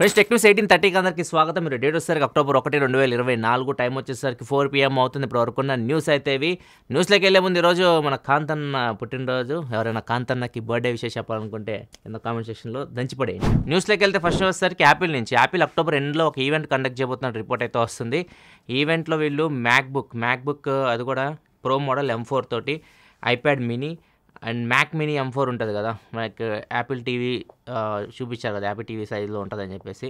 Friends tech news 18:30కి అందరికీ స్వాగతం. మీరు డేట్ వచ్చేసరికి అక్టోబర్ 1, 2024 టైం వచ్చేసరికి 4 PM అవుతుంది. ఇప్పుడు వరకున్న న్యూస్ అయితే ఇవి. న్యూస్లోకి వెళ్ళే ముందు ఈరోజు మన కాంతన్న పుట్టినరోజు. ఎవరైనా కాంతన్నకి బర్త్డే విషయం చెప్పాలనుకుంటే కింద కామెంట్ సెక్షన్లో దంచిపడేయండి. న్యూస్లోకి వెళ్తే ఫస్ట్ వచ్చేసరికి యాపిల్ నుంచి. యాపిల్ అక్టోబర్ 2లో ఒక ఈవెంట్ కండక్ట్ చేయబోతున్న రిపోర్ట్ అయితే వస్తుంది. ఈవెంట్లో వీళ్ళు మ్యాక్బుక్ అది కూడా ప్రో మోడల్ M4 తోటి, iPad mini and Mac mini M4 ఉంటుంది కదా, మనకి యాపిల్ టీవీ చూపించారు కదా, యాపిల్ టీవీ సైజులో ఉంటుందని చెప్పేసి.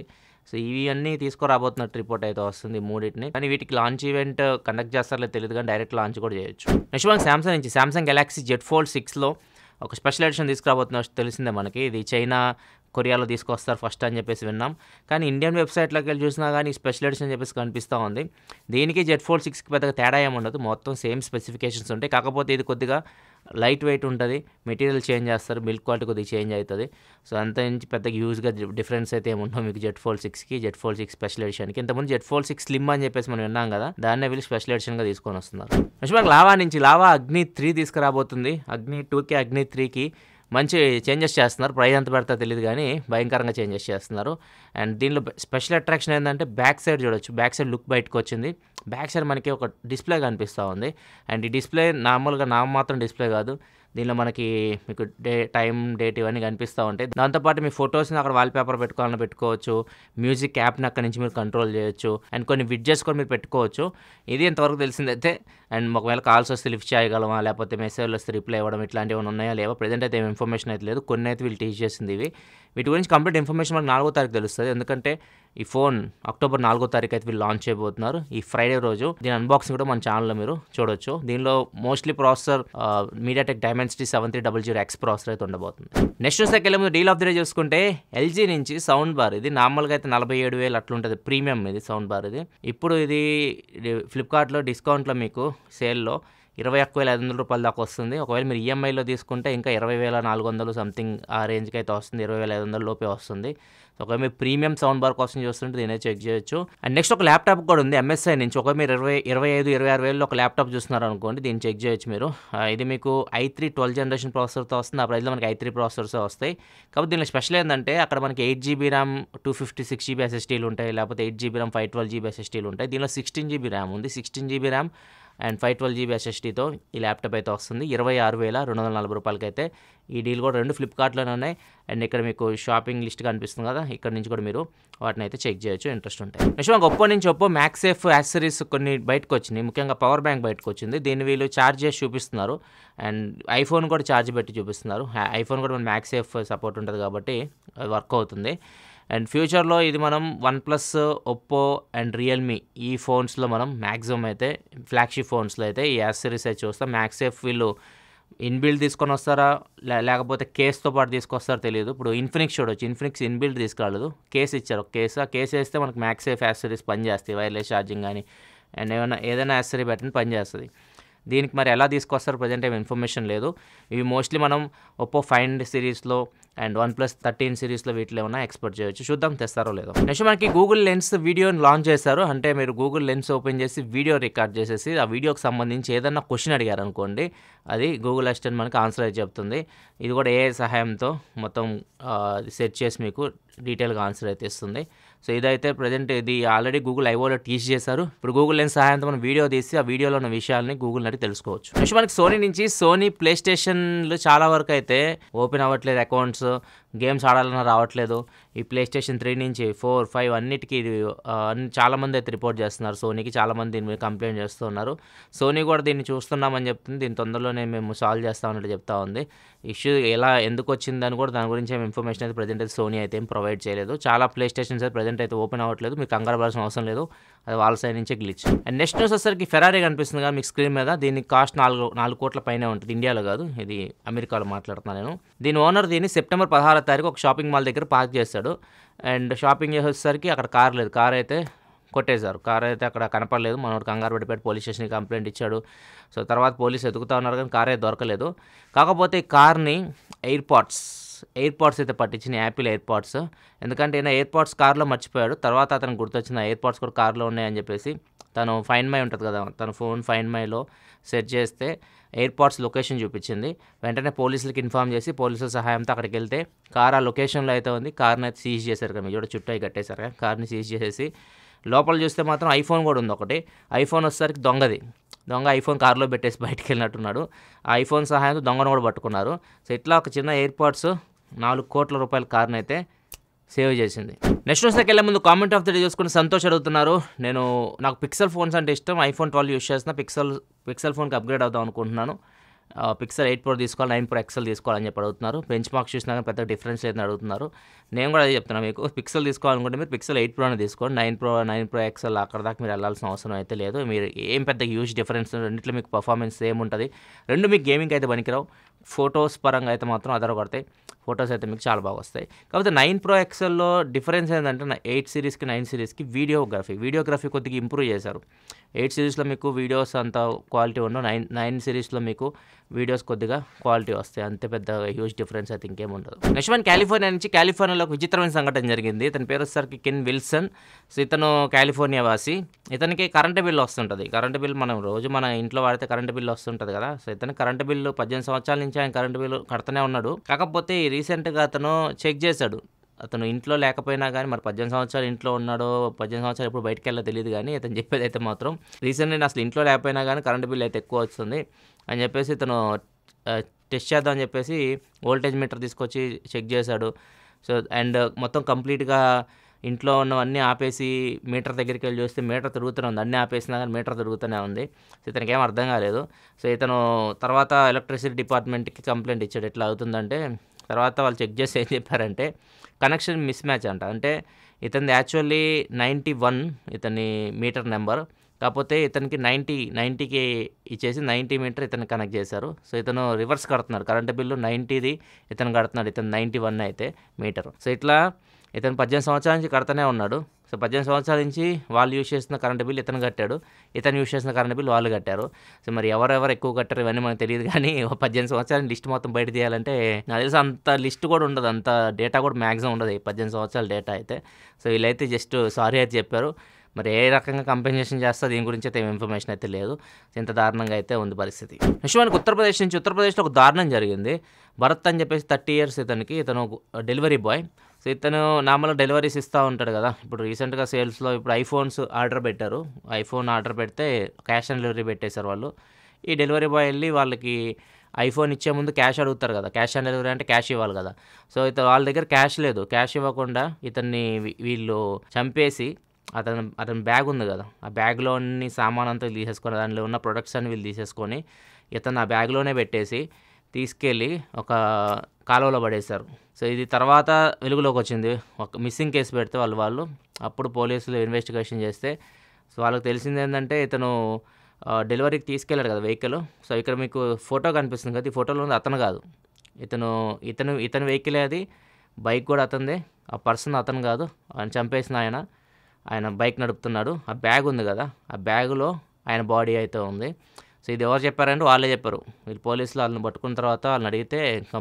సో ఇవన్నీ తీసుకురాబోతున్నట్టు రిపోర్ట్ అయితే వస్తుంది మూడింటిని. కానీ వీటికి లాంచ్ ఈవెంట్ కండక్ట్ చేస్తారో తెలియదు, కానీ డైరెక్ట్ లాంచ్ కూడా చేయొచ్చు. నెక్స్ట్ మనకి సామ్సంగ్ నుంచి. సామ్సంగ్ గెలాక్సీ Z Fold 6లో ఒక స్పెషల్ ఎడిషన్ తీసుకురాబోతున్న తెలిసిందే మనకి. ఇది చైనా, కొరియాలో తీసుకొస్తారు ఫస్ట్ అని చెప్పేసి విన్నాం. కానీ ఇండియన్ వెబ్సైట్లోకి వెళ్ళి చూసినా కానీ స్పెషల్ ఎడిషన్ అని చెప్పేసి కనిపిస్తూ ఉంది. దీనికి Z Fold 6కి పెద్దగా తేడా ఏముండదు, మొత్తం సేమ్ స్పెసిఫికేషన్స్ ఉంటాయి. కాకపోతే ఇది కొద్దిగా లైట్ వెయిట్ ఉంటుంది, మెటీరియల్ చేంజ్ చేస్తారు, బిల్డ్ క్వాలిటీ కొద్దిగా చేంజ్ అవుతుంది. సో అంత నుంచి పెద్దగా యూజ్గా డిఫరెన్స్ అయితే ఏముండవు మీకు Z Fold 6కి, Z Fold 6 స్పెషల్ ఎడిషన్కి. ఇంతకుముందు Z Fold 6 స్లిమ్ అని చెప్పేసి మనం విన్నాం కదా, దాన్నే వీళ్ళు స్పెషల్ ఎడిషన్గా తీసుకొని వస్తున్నారు. నెక్స్ట్ మనకి లావా నుంచి. లావా అగ్ని 3 తీసుకురాబోతుంది. అగ్ని 2కి అగ్ని 3కి మంచి చేంజెస్ చేస్తున్నారు. ప్రైస్ ఎంత పెడతా తెలియదు కానీ భయంకరంగా చేంజెస్ చేస్తున్నారు. అండ్ దీనిలో స్పెషల్ అట్రాక్షన్ ఏంటంటే బ్యాక్ సైడ్ చూడొచ్చు. బ్యాక్ సైడ్ లుక్ బయటకు వచ్చింది. బ్యాక్ సైడ్ మనకి ఒక డిస్ప్లే కనిపిస్తూ ఉంది. అండ్ ఈ డిస్ప్లే నార్మల్గా మాత్రం డిస్ప్లే కాదు, దీనిలో మనకి మీకు టైం, డేట్ ఇవన్నీ కనిపిస్తూ ఉంటాయి. దాంతోపాటు మీ ఫొటోస్ని అక్కడ వాల్పేపర్ పెట్టుకోవాలని పెట్టుకోవచ్చు. మ్యూజిక్ యాప్ని అక్కడి నుంచి మీరు కంట్రోల్ చేయొచ్చు. అండ్ కొన్ని విడ్జెట్స్ కూడా మీరు పెట్టుకోవచ్చు. ఇది ఎంతవరకు తెలిసిందైతే. అండ్ ఒకవేళ కాల్స్ వస్తే లిఫ్ట్ చేయగలమా, లేకపోతే మెసేజ్లు వస్తే రిప్లై ఇవ్వడం, ఇట్లాంటివి ఏమైనా ఉన్నాయా లేవో ప్రెజెంట్ అయితే ఏం ఇన్ఫర్మేషన్ అయితే లేదు. కొన్ని అయితే వీళ్ళు టీచ్ చేసింది ఇవి. వీటి గురించి కంప్లీట్ ఇన్ఫర్మేషన్ మనకు 4వ తారీఖు తెలుస్తుంది. ఎందుకంటే ఈ ఫోన్ అక్టోబర్ 4వ తారీఖు అయితే వీళ్ళు లాంచ్ చేయబోతున్నారు, ఈ ఫ్రైడే రోజు. దీని అన్బాక్సింగ్ కూడా మన ఛానల్లో మీరు చూడొచ్చు. దీనిలో mostly processor MediaTek Dimensity 7300X processor అయితే ఉండబోతుంది. Next second deal of the day చూసుకుంటే LG నుంచి సౌండ్ బార్. ఇది నార్మల్గా అయితే 47,000 అట్లా ఉంటుంది, ప్రీమియం ఇది సౌండ్ బార్. ఇది ఇప్పుడు ఇది ఫ్లిప్కార్ట్లో డిస్కౌంట్లో మీకు సేల్లో 21,500 రూపాయల దాకా వస్తుంది. ఒకవేళ మీరు ఈఎంఐలో తీసుకుంటే ఇంకా 20,400 సంథింగ్ ఆ రేంజ్కి అయితే వస్తుంది, 20,500 లోపే వస్తుంది. సో ఒకవేళ మీరు ప్రీమియం సౌండ్ బార్ కోసం చూస్తుంటే దీనే చెక్ చేయొచ్చు. అండ్ నెక్స్ట్ ఒక ల్యాప్టాప్ కూడా ఉంది MSI నుంచి. ఒకవేళ మీరు 25,000-26,000 ఒక ల్యాప్టాప్ చూస్తున్నారు అనుకోండి, దీన్ని చెక్ చేయొచ్చు మీరు. ఇది మీకు i3 12th జనరేషన్ ప్రాసెసర్తో వస్తుంది. ఆ ప్రైస్లో మనకి i3 ప్రాసెసర్స్ వస్తాయి. కాబట్టి దీనిలో స్పెషల్ ఏంటంటే అక్కడ మనకి 8GB ర్యామ్, 256GB SSDలు ఉంటాయి, లేకపోతే 8GB ర్యామ్, 512GB SSDలు ఉంటాయి. దీనిలో 16GB ర్యామ్ ఉంది. 16GB ర్యామ్ అండ్ 512GB SSDతో ఈ ల్యాప్టాప్ అయితే వస్తుంది. 26,240 రూపాయలకి అయితే. ఈ డీల్ కూడా రెండు ఫ్లిప్కార్ట్లోనే ఉన్నాయి. అండ్ ఇక్కడ మీకు షాపింగ్ లిస్ట్ కనిపిస్తుంది కదా, ఇక్కడ నుంచి కూడా మీరు వాటిని అయితే చెక్ చేయొచ్చు, ఇంట్రెస్ట్ ఉంటాయి. నెక్స్ట్ మనకు ఒప్పో నుంచి మ్యాక్సేఫ్ యాక్సెసరీస్ కొన్ని బయటకు వచ్చినాయి. ముఖ్యంగా పవర్ బ్యాంక్ బయటకు వచ్చింది. దీన్ని వీళ్ళు ఛార్జ్ చేసి చూపిస్తున్నారు. అండ్ ఐఫోన్ కూడా ఛార్జ్ పెట్టి చూపిస్తున్నారు. ఐఫోన్ కూడా మన మ్యాక్సేఫ్ సపోర్ట్ ఉంటుంది కాబట్టి అది వర్క్ అవుతుంది. అండ్ ఫ్యూచర్లో ఇది మనం OnePlus, ఒప్పో అండ్ రియల్మీ ఈ ఫోన్స్లో మనం మ్యాక్సిమం అయితే ఫ్లాగ్షిప్ ఫోన్స్లో అయితే ఈ యాక్సెసరీస్ అయితే చూస్తాం. మ్యాక్సేఫ్ వీళ్ళు ఇన్బిల్డ్ తీసుకొని వస్తారా లేకపోతే కేస్తో పాటు తీసుకొస్తారో తెలియదు. ఇప్పుడు ఇన్ఫినిక్స్ చూడవచ్చు, ఇన్ఫినిక్స్ ఇన్బిల్డ్ తీసుకురాలేదు, కేసు ఇచ్చారు. ఆ కేసు వేస్తే మనకు మ్యాక్సేఫ్ యాక్సెసరీస్ పనిచేస్తాయి, వైర్లెస్ ఛార్జింగ్ కానీ అండ్ ఏదైనా యాక్సెసరీ పెట్టిన పనిచేస్తుంది. దీనికి మరి ఎలా తీసుకొస్తారు ప్రజెంట్ ఏమి ఇన్ఫర్మేషన్ లేదు. ఇవి మోస్ట్లీ మనం ఒప్పో 5 సిరీస్లో అండ్ OnePlus 13 సిరీస్లో వీటిలో ఏమైనా ఎక్స్పోర్ట్ చేయొచ్చు. చూద్దాం తెస్తారో లేదో. నెక్స్ట్ మనకి గూగుల్ లెన్స్ వీడియోని లాంచ్ చేశారు. అంటే మీరు గూగుల్ లెన్స్ ఓపెన్ చేసి వీడియో రికార్డ్ చేసేసి ఆ వీడియోకి సంబంధించి ఏదన్నా క్వశ్చన్ అడిగారు అనుకోండి, అది గూగుల్ అసిస్టెంట్ మనకి ఆన్సర్ అయితే చెప్తుంది. ఇది కూడా AI సహాయంతో మొత్తం సెట్ చేసి మీకు డీటెయిల్గా ఆన్సర్ అయితే ఇస్తుంది. సో ఇదైతే ప్రజెంట్ ఇది ఆల్రెడీ గూగుల్ ఐఓలో టీచ్ చేశారు. ఇప్పుడు గూగుల్ లెన్స్ సహాయంతో మనం వీడియో తీసి ఆ వీడియోలో ఉన్న విషయాలని గూగుల్ నడిగి తెలుసుకోవచ్చు. నెక్స్ట్ మనకి సోనీ నుంచి. సోనీ ప్లే స్టేషన్లు చాలా వరకు అయితే ఓపెన్ అవ్వట్లేదు అకౌంట్స్, గేమ్స్ ఆడాలన్నా రావట్లేదు. ఈ ప్లే స్టేషన్ 3 నుంచి 4, 5 అన్నిటికీ ఇది చాలామంది అయితే రిపోర్ట్ చేస్తున్నారు. సోనీకి చాలామంది దీని మీద కంప్లైంట్ చేస్తూ ఉన్నారు. సోనీ కూడా దీన్ని చూస్తున్నామని చెప్తుంది, దీని తొందరలోనే మేము సాల్వ్ చేస్తామన్నట్టు చెప్తా ఉంది. ఇష్యూ ఎందుకు వచ్చిందని కూడా దాని గురించి ఏం ఇన్ఫర్మేషన్ అయితే ప్రజెంట్ అయితే సోనీ అయితే ఏం ప్రొవైడ్ చేయలేదు. చాలా ప్లే స్టేషన్స్ అయితే ప్రజెంట్ అయితే ఓపెన్ అవ్వట్లేదు. మీకు కంగారు పడాల్సిన అవసరం లేదు, అది వాళ్ళ సైడ్ నుంచే గ్లిచ్. అండ్ నెక్స్ట్ న్యూస్ వచ్చేసరికి ఫెరారీ కనిపిస్తుంది కదా మీకు స్క్రీన్ మీద. దీనికి కాస్ట్ 4 కోట్ల పైనే ఉంటుంది. ఇండియాలో కాదు, ఇది అమెరికాలో మాట్లాడుతున్నాను నేను. దీని ఓనర్ దీన్ని సెప్టెంబర్ 16వ తారీఖు ఒక షాపింగ్ మాల్ దగ్గర పార్క్ చేస్తాడు. అండ్ షాపింగ్ చేసేసరికి అక్కడ కార్ లేదు, కార్ అయితే కొట్టేశారు. కార్ అయితే అక్కడ కనపడలేదు. మనోడు కంగారు పడిపోయి పోలీస్ స్టేషన్కి కంప్లైంట్ ఇచ్చాడు. సో తర్వాత పోలీసు ఎదుగుతూ ఉన్నారు కానీ కార్ అయితే దొరకలేదు. కాకపోతే ఈ కార్ని ఎయిర్పాడ్స్ అయితే పట్టించిన యాపిల్ ఎయిర్పాడ్స్. ఎందుకంటే ఈయన ఎయిర్పాడ్స్ కార్లో మర్చిపోయాడు. తర్వాత అతను గుర్తొచ్చిన ఎయిర్పాడ్స్ కూడా కార్లో ఉన్నాయని చెప్పేసి తను ఫైండ్ మై ఉంటుంది కదా, తన ఫోన్ ఫైండ్ మైలో సెట్ చేస్తే ఎయిర్‌పోర్ట్స్ లొకేషన్ చూపించింది. వెంటనే పోలీసులకి ఇన్ఫార్మ్ చేసి పోలీసుల సహాయంతో అక్కడికి వెళ్తే కార్ ఆ లొకేషన్‌లో అయితే ఉంది. కార్‌ని అయితే సీజ్ చేశారు కదా! మీరు చూడండి చుట్టూ అయి కట్టేశారు కదా! కార్‌ని సీజ్ చేసేసి లోపల చూస్తే మాత్రం ఐఫోన్ కూడా ఉంది ఒకటి. ఐఫోన్ వచ్చేసరికి దొంగది. దొంగ ఐఫోన్ కార్‌లో పెట్టేసి బయటికెళ్ళినట్టున్నాడు. ఆ ఐఫోన్ సహాయంతో దొంగను కూడా పట్టుకున్నారు. సో ఇట్లా ఒక చిన్న ఎయిర్‌పోర్ట్స్ ₹4,00,00,000 కార్‌నైతే సేవ్ చేసింది. నెక్స్ట్ న్యూస్‌లోకెళ్ళే ముందు కామెంట్ ఆఫ్ ది డే చూసుకుని సంతోష్ అడుగుతున్నారు. నాకు పిక్సెల్ ఫోన్స్ అంటే ఇష్టం. ఐఫోన్ 12 యూజ్ చేస్తున్నా. పిక్సెల్ ఫోన్‌కి అప్‌గ్రేడ్ అవుదాం అనుకుంటున్నాను. పిక్సెల్ 8 ప్రో తీసుకోవాలి, 9 ప్రో ఎక్సెల్ తీసుకోవాలని చెప్పి అడుగుతున్నారు. బెంచ్ మార్క్స్ చూసినా కానీ పెద్ద డిఫరెన్స్ లేదని అడుగుతున్నారు. నేను కూడా అదే చెప్తున్నా మీకు. పిక్సెల్ తీసుకోవాలనుకుంటే మీరు పిక్సెల్ 8 ప్రోనే తీసుకోండి. 9 ప్రో ఎక్సెల్ అక్కడ దాకా మీరు వెళ్ళాల్సిన అవసరం అయితే లేదు. మీరు ఏం పెద్ద హ్యూజ్ డిఫరెన్స్ రెండిట్లో మీకు పర్ఫార్మెన్స్ సేమ్ ఉంటుంది. రెండు మీకు గేమింగ్ అయితే పనికిరావు. ఫోటోస్ పరంగా అయితే మాత్రం అదరగొడతాయి. ఫోటోస్ అయితే మీకు చాలా బాగా వస్తాయి. కాకపోతే 9 ప్రో ఎక్సెల్‌లో డిఫరెన్స్ ఏంటంటే 8 సిరీస్‌కి 9 సిరీస్‌కి వీడియోగ్రఫీ కొద్దిగా ఇంప్రూవ్ చేశారు. 8 సిరీస్‌లో మీకు వీడియోస్ అంత క్వాలిటీ ఉండవు. 9 సిరీస్‌లో మీకు వీడియోస్ కొద్దిగా క్వాలిటీ వస్తాయి. అంతే పెద్ద హ్యూజ్ డిఫరెన్స్ అయితే ఇంకేం ఉండదు. నెక్స్ట్ వన్ కాలిఫోర్నియాలో ఒక విచిత్రమైన సంఘటన జరిగింది. ఇతని పేరు వచ్చేసరికి కెన్ విల్సన్. సో ఇతను కాలిఫోర్నియా వాసి. ఇతనికి కరెంటు బిల్ వస్తుంటుంది. కరెంటు బిల్ మనం రోజు మన ఇంట్లో వాడితే కరెంటు బిల్ వస్తుంటుంది కదా! సో ఇతను కరెంటు బిల్లు 18 సంవత్సరాల నుంచి ఆయన కరెంటు బిల్లు కడుతూనే ఉన్నాడు. కాకపోతే రీసెంట్‌గా అతను చెక్ చేశాడు. అతను ఇంట్లో లేకపోయినా గానీ మరి 18 సంవత్సరాలు ఇంట్లో ఉన్నాడో, 18 సంవత్సరాలు ఎప్పుడు బయటికెళ్ళాలో తెలీదు గానీ, ఇతను చెప్పేదైతే మాత్రం రీసెంట్‌గా నేను అసలు ఇంట్లో లేకపోయినా గానీ కరెంట్ బిల్ అయితే ఎక్కువ వస్తుంది అని చెప్పేసి ఇతను టెస్ట్ చేద్దాం అని చెప్పేసి వోల్టేజ్ మీటర్ తీసుకొచ్చి చెక్ చేశాడు. సో మొత్తం కంప్లీట్‌గా ఇంట్లో ఉన్నవన్నీ ఆపేసి మీటర్ దగ్గరికి వెళ్ళి చూస్తే మీటర్ తిరుగుతూనే ఉంది. అన్నీ ఆపేసినా కానీ మీటర్ తిరుగుతూనే ఉంది. సో ఇతనికేం అర్థం కాలేదు. సో ఇతను తర్వాత ఎలక్ట్రిసిటీ డిపార్ట్మెంట్‌కి కంప్లెయింట్ ఇచ్చాడు. ఇట్లా అవుతుందంటే తర్వాత వాళ్ళు చెక్ చేసి ఏం చెప్పారంటే కనెక్షన్ మిస్ మ్యాచ్ అంట. అంటే ఇతనిది యాక్చువల్లీ 91 ఇతని మీటర్ నెంబర్. కాకపోతే ఇతనికి 90కి ఇచ్చేసి 90 మీటర్ ఇతనికి కనెక్ట్ చేశారు. సో ఇతను రివర్స్ కడుతున్నాడు. కరెంట్ బిల్లు 90ది ఇతను కడుతున్నాడు. ఇతను 91 అయితే మీటరు. సో ఇట్లా ఇతను 18 సంవత్సరాల నుంచి కడుతూనే ఉన్నాడు. సో 18 సంవత్సరాల నుంచి వాళ్ళు యూజ్ చేసిన కరెంట్ బిల్ ఇతను కట్టాడు. ఇతను యూజ్ చేసిన కరెంట్ బిల్ వాళ్ళు కట్టారు. సో మరి ఎవరెవరు ఎక్కువ కట్టారు ఇవన్నీ మనకు తెలియదు కానీ 18 సంవత్సరాల లిస్ట్ మొత్తం బయట తీయాలంటే నాకు తెలిసి అంత లిస్ట్ కూడా ఉండదు. అంత డేటా కూడా మ్యాక్సిమం ఉండదు. 18 సంవత్సరాల డేటా అయితే. సో వీళ్ళైతే జస్ట్ సారీ అయితే చెప్పారు. మరి ఏ రకంగా కంపెన్సేషన్ చేస్తా దీని గురించి అయితే ఇన్ఫర్మేషన్ అయితే లేదు. ఇంత దారుణంగా అయితే ఉంది పరిస్థితి. నెక్స్ట్ మనకి ఉత్తరప్రదేశ్లో ఒక దారుణం జరిగింది. భరత్ అని చెప్పేసి 30 ఇయర్స్ ఇతను డెలివరీ బాయ్. సో ఇతను నార్మల్‌గా డెలివరీస్ ఇస్తూ ఉంటాడు కదా! ఇప్పుడు రీసెంట్‌గా సేల్స్‌లో ఇప్పుడు ఐఫోన్స్ ఆర్డర్ పెట్టారు. ఐఫోన్ ఆర్డర్ పెడితే క్యాష్ ఆన్ డెలివరీ పెట్టేశారు వాళ్ళు. ఈ డెలివరీ బాయ్ వెళ్ళి వాళ్ళకి ఐఫోన్ ఇచ్చే ముందు క్యాష్ అడుగుతారు కదా! క్యాష్ ఆన్ డెలివరీ అంటే క్యాష్ ఇవ్వాలి కదా! సో వాళ్ళ దగ్గర క్యాష్ లేదు. క్యాష్ ఇవ్వకుండా ఇతన్ని వీళ్ళు చంపేసి అతని బ్యాగ్ ఉంది కదా! ఆ బ్యాగ్‌లోని సామానంతా తీసేసుకొని దాంట్లో ఉన్న ప్రొడక్ట్స్ అన్ని వీళ్ళు తీసేసుకొని ఇతను ఆ బ్యాగ్‌లోనే పెట్టేసి తీసుకెళ్ళి ఒక కాలువలో పడేశారు. సో ఇది తర్వాత వెలుగులోకి వచ్చింది. ఒక మిస్సింగ్ కేసు పెడితే వాళ్ళు అప్పుడు పోలీసులు ఇన్వెస్టిగేషన్ చేస్తే సో వాళ్ళకి తెలిసిందేంటంటే ఇతను డెలివరీకి తీసుకెళ్ళాడు కదా వెహికల్. సో ఇక్కడ మీకు ఫోటో కనిపిస్తుంది కదా! ఈ ఫోటోలో ఉంది అతను కాదు. ఇతని వెహికలే అది. బైక్ కూడా అతనిదే. ఆ పర్సన్ అతను కాదు. ఆయన చంపేసిన ఆయన బైక్ నడుపుతున్నాడు. ఆ బ్యాగ్ ఉంది కదా! ఆ బ్యాగులో ఆయన బాడీ అయితే ఉంది. సో ఇది ఎవరు చెప్పారంటే వాళ్ళే చెప్పారు. వీళ్ళు పోలీసులు వాళ్ళని పట్టుకున్న తర్వాత వాళ్ళని అడిగితే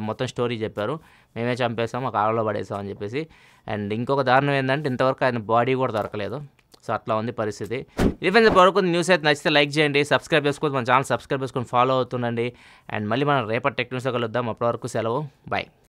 మొత్తం స్టోరీ చెప్పారు. మేమే చంపేసాం, ఆ కాలువలో పడేసాం అని చెప్పేసి. అండ్ ఇంకొక దారుణం ఏంటంటే ఇంతవరకు ఆయన బాడీ కూడా దొరకలేదు. సో అట్లా ఉంది పరిస్థితి. ఇది ఫ్రెండ్స్ ఇప్పటివరకు న్యూస్ అయితే నచ్చితే లైక్ చేయండి, సబ్స్క్రైబ్ చేసుకోండి, మన ఛానల్ సబ్స్క్రైబ్ చేసుకొని ఫాలో అవుతుండండి. అండ్ మళ్ళీ మనం రేపటి టెక్ న్యూస్లో కలుద్దాం. అప్పటి వరకు సెలవు. బాయ్.